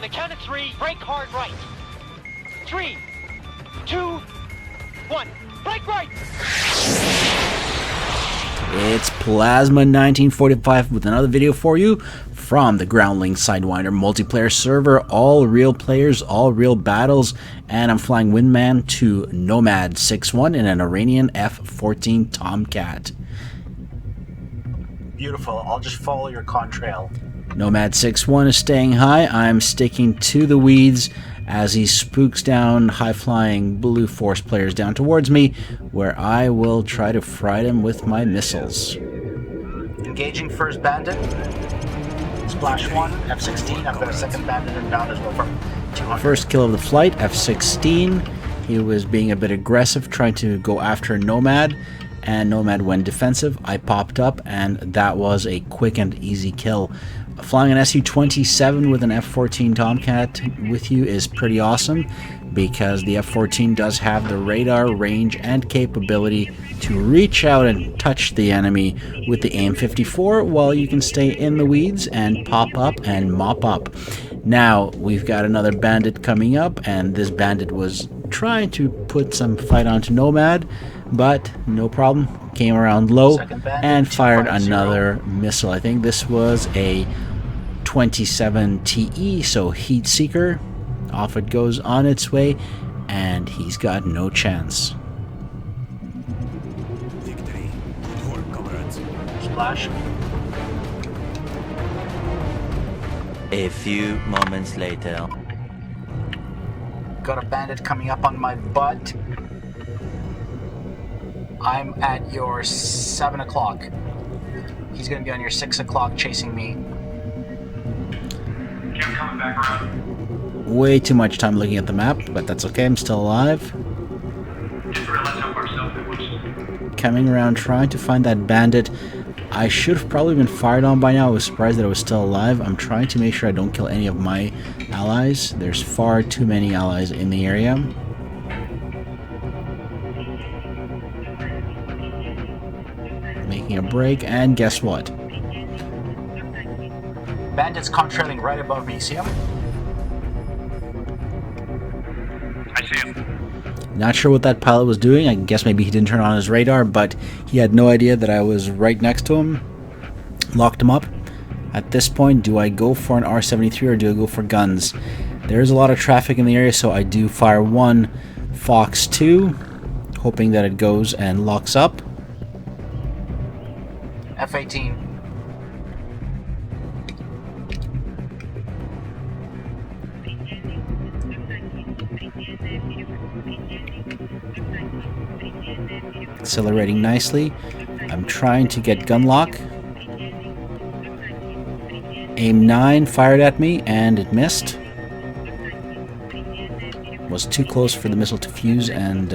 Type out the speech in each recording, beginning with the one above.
the count of 3, brake hard right. 3, 2, 1, brake right! It's Plasma 1945 with another video for you from the Growling Sidewinder multiplayer server. All real players, all real battles, and I'm flying Wingman to Nomad 6-1 in an Iranian F-14 Tomcat. Beautiful. I'll just follow your contrail. Nomad 6-1 is staying high. I'm sticking to the weeds as he spooks down high-flying Blue Force players down towards me, where I will try to fry them with my missiles. Engaging first bandit. Splash 1, F-16. I've got a second bandit inbound as well from 200. First kill of the flight, F-16. He was being a bit aggressive, trying to go after Nomad, and Nomad went defensive. I popped up, and that was a quick and easy kill. Flying an Su-27 with an F-14 Tomcat with you is pretty awesome, because the F-14 does have the radar range and capability to reach out and touch the enemy with the AIM-54, while you can stay in the weeds and pop up and mop up. Now we've got another bandit coming up, and this bandit was trying to put some fight onto Nomad, but no problem, came around low and fired another missile. I think this was a 27 TE, so Heat Seeker. Off it goes on its way, and he's got no chance. Victory. Good work, comrades. Splash. A few moments later. Got a bandit coming up on my butt. I'm at your 7 o'clock. He's going to be on your 6 o'clock chasing me. Coming back around. Way too much time looking at the map, but that's okay, I'm still alive. Just realized how far south it was. Coming around trying to find that bandit. I should have probably been fired on by now. I was surprised that I was still alive. I'm trying to make sure I don't kill any of my allies. There's far too many allies in the area. Making a break, and guess what? Bandit's contrailing right above me. See him? I see him. Not sure what that pilot was doing. I guess maybe he didn't turn on his radar, but he had no idea that I was right next to him. Locked him up. At this point, do I go for an R-73 or do I go for guns? There's a lot of traffic in the area, so I do fire one Fox 2, hoping that it goes and locks up. F-18. Accelerating nicely. I'm trying to get gun lock. Aim 9 fired at me and it missed. Was too close for the missile to fuse and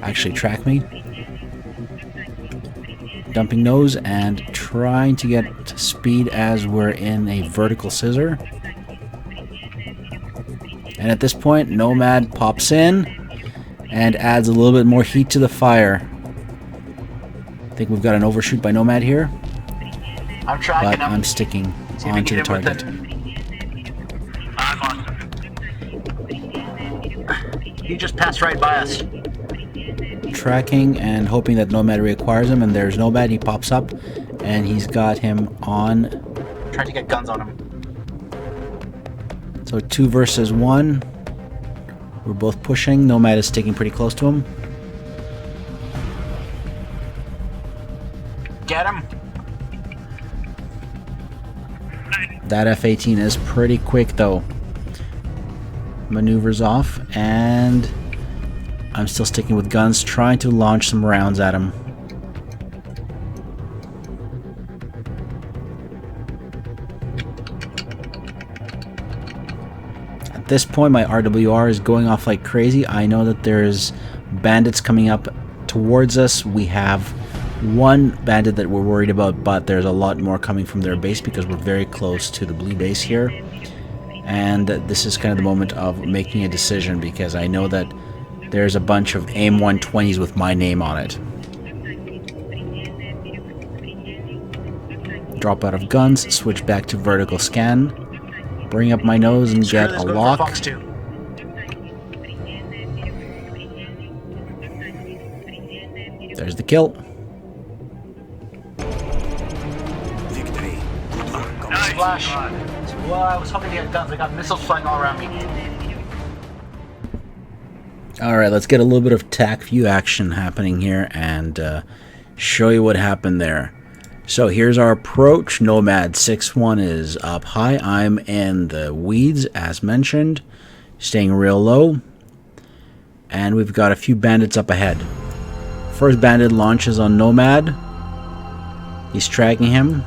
actually track me. Dumping nose and trying to get speed as we're in a vertical scissor. And at this point, Nomad pops in and adds a little bit more heat to the fire. I think we've got an overshoot by Nomad here, I'm tracking but him. I'm sticking See if we onto the get him with target. I lost him. He just passed right by us. Tracking and hoping that Nomad reacquires him, and there's Nomad. He pops up and he's got him on. Trying to get guns on him. So 2 versus 1. We're both pushing. Nomad is sticking pretty close to him. Get him. That F-18 is pretty quick though. Maneuvers off, and I'm still sticking with guns, trying to launch some rounds at him. At this point, my RWR is going off like crazy. I know that there's bandits coming up towards us. We have one bandit that we're worried about, but there's a lot more coming from their base because we're very close to the blue base here. And this is kind of the moment of making a decision, because I know that there's a bunch of AIM 120s with my name on it. Drop out of guns, switch back to vertical scan. bring up my nose and get a Screw this, go for lock. Fox 2. There's the kill. Victory. Splash. Well, I was hoping to get guns. I got missiles flying all around me. Alright, let's get a little bit of TAC view action happening here and show you what happened there. So here's our approach. Nomad 6-1 is up high. I'm in the weeds, as mentioned, staying real low. And we've got a few bandits up ahead. First bandit launches on Nomad. He's tracking him.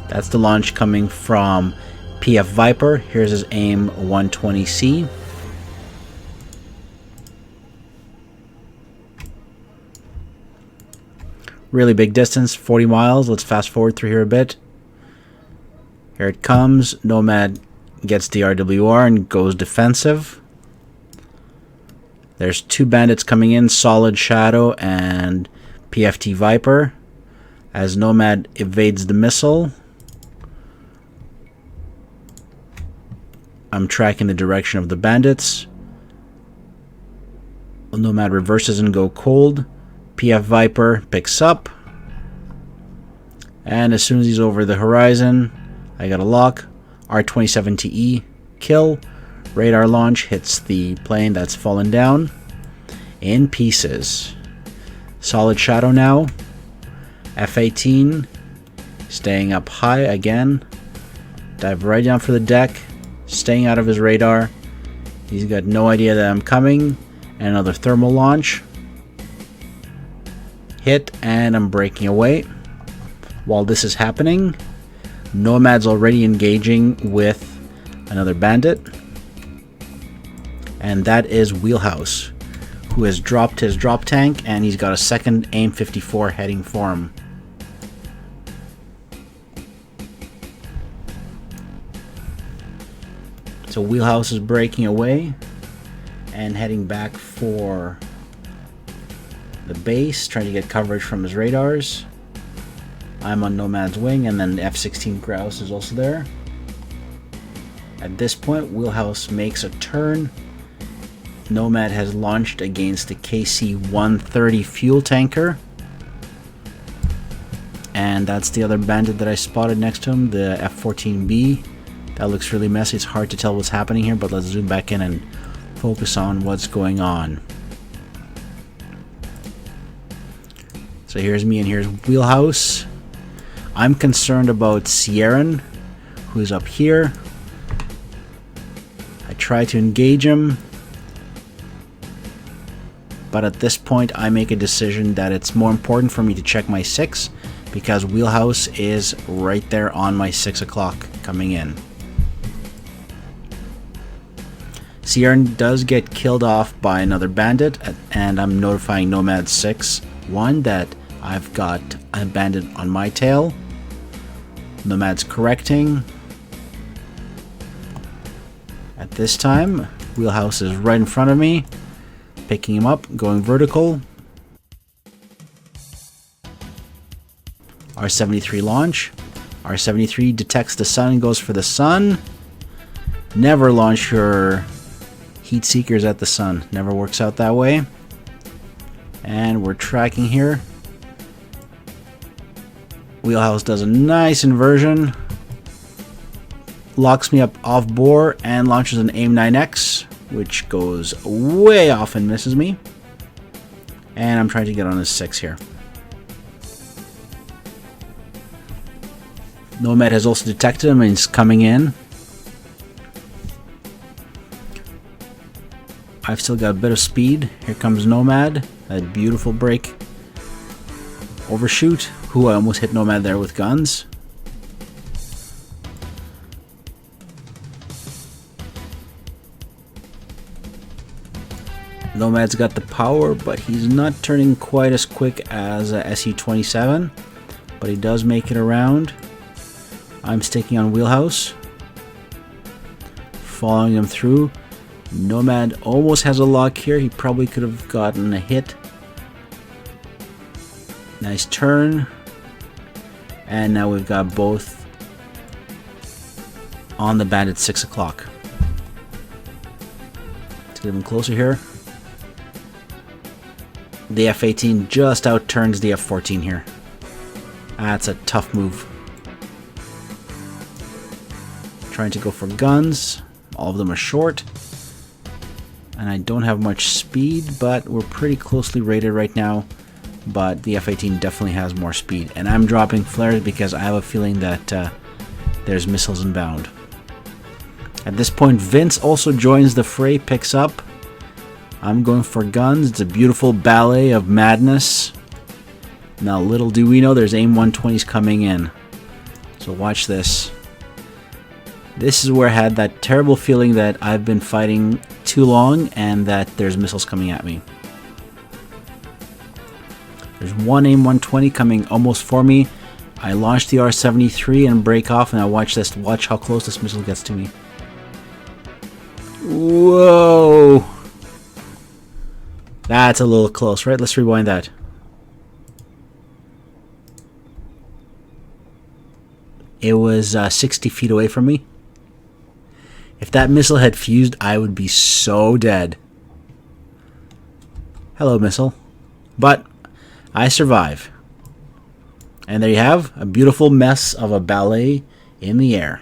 That's the launch coming from PF Viper. Here's his AIM 120C. Really big distance, 40 miles. Let's fast forward through here a bit. Here it comes. Nomad gets the RWR and goes defensive. There's two bandits coming in, Solid Shadow and PFT Viper. As Nomad evades the missile, I'm tracking the direction of the bandits. Nomad reverses and go cold. PF Viper picks up, and as soon as he's over the horizon, I got a lock. R-27TE kill. Radar launch hits the plane that's fallen down in pieces. Solid Shadow now. F-18 staying up high again. Dive right down for the deck, staying out of his radar. He's got no idea that I'm coming. And another thermal launch. Hit, and I'm breaking away. While this is happening, Nomad's already engaging with another bandit, and that is Wheelhouse, who has dropped his drop tank, and he's got a second AIM 54 heading for him. So Wheelhouse is breaking away and heading back for the base, trying to get coverage from his radars. I'm on Nomad's wing, and then the F-16 Grouse is also there. At this point, Wheelhouse makes a turn. Nomad has launched against the KC-130 fuel tanker. And that's the other bandit that I spotted next to him, the F-14B. That looks really messy. It's hard to tell what's happening here, but let's zoom back in and focus on what's going on. So here's me and here's Wheelhouse. I'm concerned about Sierran, who's up here. I try to engage him, but at this point I make a decision that it's more important for me to check my 6, because Wheelhouse is right there on my 6 o'clock coming in. Sierran does get killed off by another bandit, and I'm notifying Nomad 6-1 that I've got a bandit on my tail. Nomad's correcting. At this time, Wheelhouse is right in front of me, picking him up, going vertical. R-73 launch. R-73 detects the sun and goes for the sun. Never launch your heat seekers at the sun. Never works out that way. And we're tracking here. Wheelhouse does a nice inversion, locks me up off bore, and launches an AIM-9X, which goes way off and misses me. And I'm trying to get on his 6 here. Nomad has also detected him and he's coming in. I've still got a bit of speed. Here comes Nomad. That beautiful break. Overshoot. Who I almost hit Nomad there with guns. Nomad's got the power, but he's not turning quite as quick as Su-27, but he does make it around. I'm sticking on Wheelhouse, following him through. Nomad almost has a lock here. He probably could have gotten a hit. Nice turn. And now we've got both on the Bandit 6 o'clock. Let's get even closer here. The F-18 just outturns the F-14 here. That's a tough move. Trying to go for guns. All of them are short. And I don't have much speed, but we're pretty closely rated right now. But the F-18 definitely has more speed. And I'm dropping flares because I have a feeling that there's missiles inbound. At this point, Vince also joins the fray, picks up. I'm going for guns. It's a beautiful ballet of madness. Now, little do we know, there's AIM 120s coming in. So watch this. This is where I had that terrible feeling that I've been fighting too long and that there's missiles coming at me. There's one AIM 120 coming almost for me. I launch the R-73 and break off, and I watch this. Watch how close this missile gets to me. Whoa! That's a little close, right? Let's rewind that. It was 60 feet away from me. If that missile had fused, I would be so dead. Hello, missile. But I survive. And there you have a beautiful mess of a ballet in the air.